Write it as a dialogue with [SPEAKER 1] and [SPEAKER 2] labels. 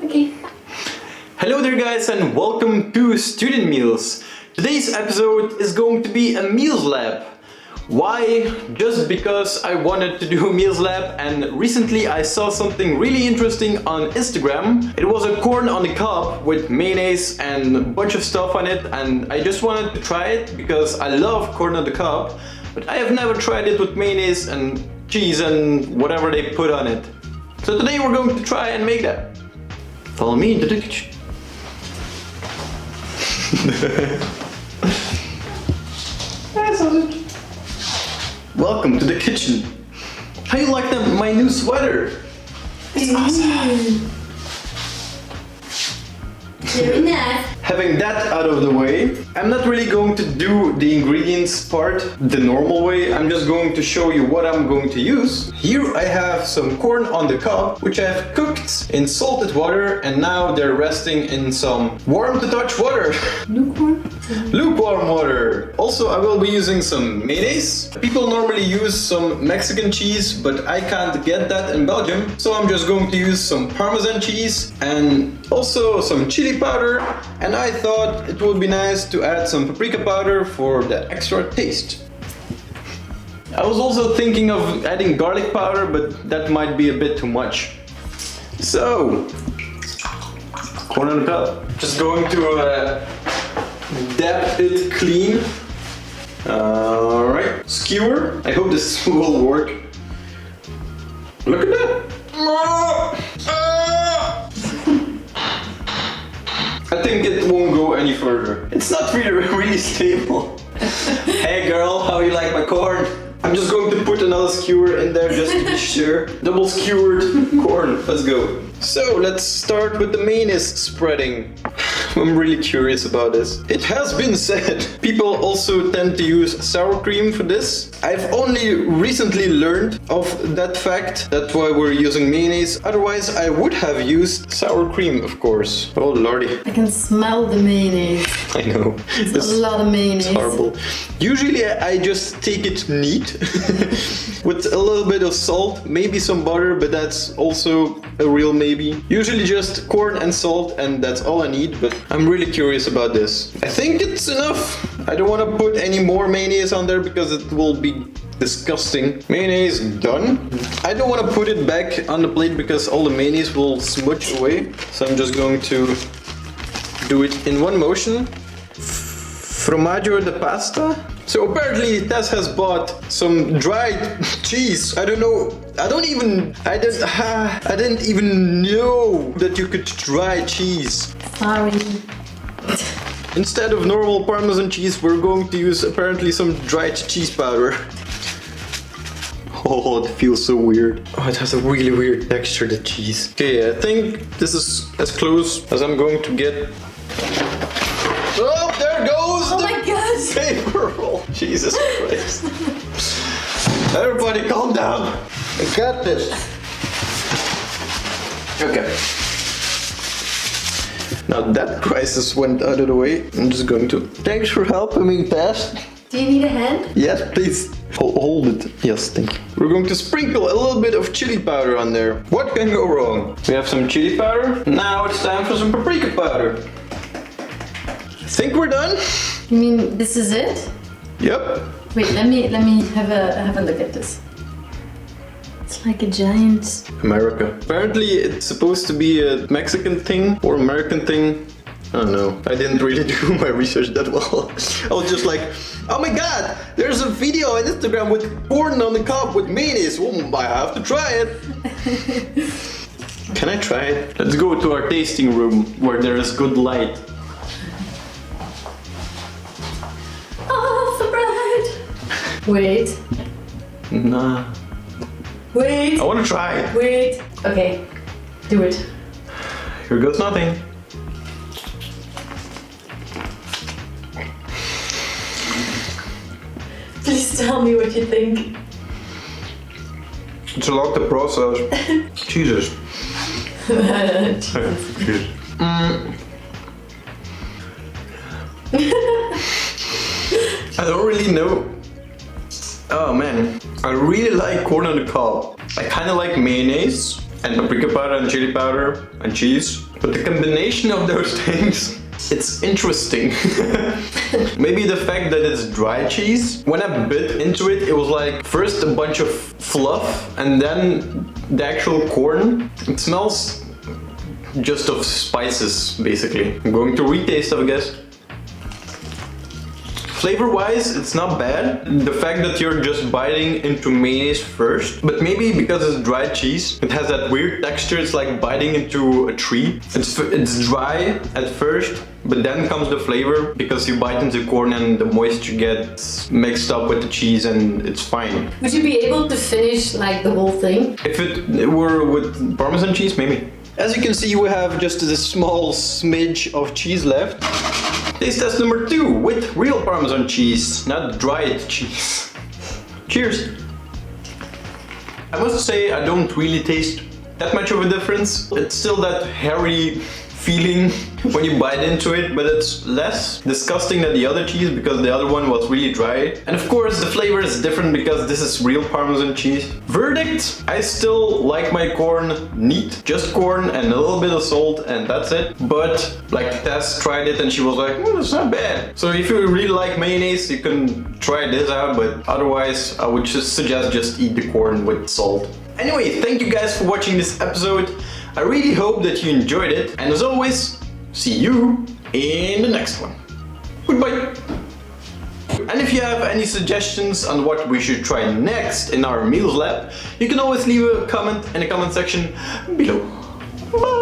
[SPEAKER 1] Okay.
[SPEAKER 2] Hello there guys and welcome to Student Meals. Today's episode is going to be a meals lab. Why? Just because I wanted to do a meals lab, and recently I saw something really interesting on Instagram. It was a corn on the cob with mayonnaise and a bunch of stuff on it, and I just wanted to try it because I love corn on the cob, but I have never tried it with mayonnaise and cheese and whatever they put on it. So today we're going to try and make that. Follow me into the kitchen. Welcome to the kitchen. How you like my new sweater? It's awesome.
[SPEAKER 1] Very nice.
[SPEAKER 2] Having that out of the way, I'm not really going to do the ingredients part the normal way. I'm just going to show you what I'm going to use. Here I have some corn on the cob, which I have cooked in salted water, and now they're resting in some warm to touch water.
[SPEAKER 1] Lukewarm?
[SPEAKER 2] Lukewarm water. Also, I will be using some mayonnaise. People normally use some Mexican cheese, but I can't get that in Belgium. So I'm just going to use some parmesan cheese and also some chili powder. And I thought it would be nice to add some paprika powder for the extra taste. I was also thinking of adding garlic powder, but that might be a bit too much. So, corn on the cob. Just going to dab it clean. Alright, skewer. I hope this will work. Look at that. I think it won't go any further. It's not really stable. Hey girl, how you like my corn? I'm just going to put another skewer in there just to be sure. Double skewered corn. Let's go. So let's start with the mayonnaise spreading. I'm really curious about this. It has been said people also tend to use sour cream for this. I've only recently learned of that fact. That's why we're using mayonnaise. Otherwise I would have used sour cream, of course. Oh lordy.
[SPEAKER 1] I can smell the mayonnaise.
[SPEAKER 2] I know.
[SPEAKER 1] It's a lot of mayonnaise.
[SPEAKER 2] It's horrible. Usually I just take it neat with a little bit of salt, maybe some butter, but that's also a real maybe. Usually just corn and salt, and that's all I need, but I'm really curious about this. I think it's enough. I don't want to put any more mayonnaise on there because it will be disgusting. Mayonnaise done. I don't want to put it back on the plate because all the mayonnaise will smudge away. So I'm just going to do it in one motion. Formaggio de pasta. So apparently Tess has bought some dried cheese. I don't know. I didn't even know that you could dry cheese.
[SPEAKER 1] Sorry.
[SPEAKER 2] Instead of normal parmesan cheese, we're going to use apparently some dried cheese powder. Oh, it feels so weird. Oh, it has a really weird texture, the cheese. Okay, I think this is as close as I'm going to get. Oh, there goes
[SPEAKER 1] my God.
[SPEAKER 2] Paper roll. Jesus Christ. Everybody calm down. I got this. Okay. Now that crisis went out of the way. I'm just going to... Thanks for helping me, Tess.
[SPEAKER 1] Do you need a hand?
[SPEAKER 2] Yes, please. Hold it. Yes, thank you. We're going to sprinkle a little bit of chili powder on there. What can go wrong? We have some chili powder. Now it's time for some paprika powder. I think we're done.
[SPEAKER 1] You mean this is it?
[SPEAKER 2] Yep.
[SPEAKER 1] Wait, let me have a look at this. It's like a giant...
[SPEAKER 2] America. Apparently it's supposed to be a Mexican thing or American thing. I don't know. I didn't really do my research that well. I was just like, oh my god, there's a video on Instagram with corn on the cob with mayonnaise. Oh, I have to try it. Can I try it? Let's go to our tasting room where there is good light.
[SPEAKER 1] Wait.
[SPEAKER 2] Nah.
[SPEAKER 1] Wait.
[SPEAKER 2] I want to try it.
[SPEAKER 1] Wait. Okay. Do it.
[SPEAKER 2] Here goes nothing.
[SPEAKER 1] Please tell me what you think.
[SPEAKER 2] It's a lot to process. Jesus.
[SPEAKER 1] Jesus.
[SPEAKER 2] I don't really know. Oh man, I really like corn on the cob. I kind of like mayonnaise. and paprika powder and chili powder and cheese. But the combination of those things, it's interesting. Maybe the fact that it's dry cheese. When I bit into it, it was like first a bunch of fluff and then the actual corn. It smells just of spices, basically. I'm going to retaste, I guess. Flavor-wise, it's not bad. The fact that you're just biting into mayonnaise first, but maybe because it's dry cheese, it has that weird texture. It's like biting into a tree. It's dry at first, but then comes the flavor because you bite into corn and the moisture gets mixed up with the cheese and it's fine.
[SPEAKER 1] Would you be able to finish like the whole thing?
[SPEAKER 2] If it were with parmesan cheese, maybe. As you can see, we have just a small smidge of cheese left. Taste test number 2 with real parmesan cheese, not dried cheese. Cheers! I must say I don't really taste that much of a difference. It's still that hairy feeling when you bite into it, but it's less disgusting than the other cheese because the other one was really dry. And of course the flavor is different because this is real parmesan cheese. Verdict: I still like my corn neat, just corn and a little bit of salt and that's it. But like Tess tried it and she was like, it's not bad. So if you really like mayonnaise, you can try this out, but otherwise I would just suggest just eat the corn with salt. Anyway, thank you guys for watching this episode. I really hope that you enjoyed it, and as always, see you in the next one. Goodbye! And if you have any suggestions on what we should try next in our meals lab, you can always leave a comment in the comment section below. Bye!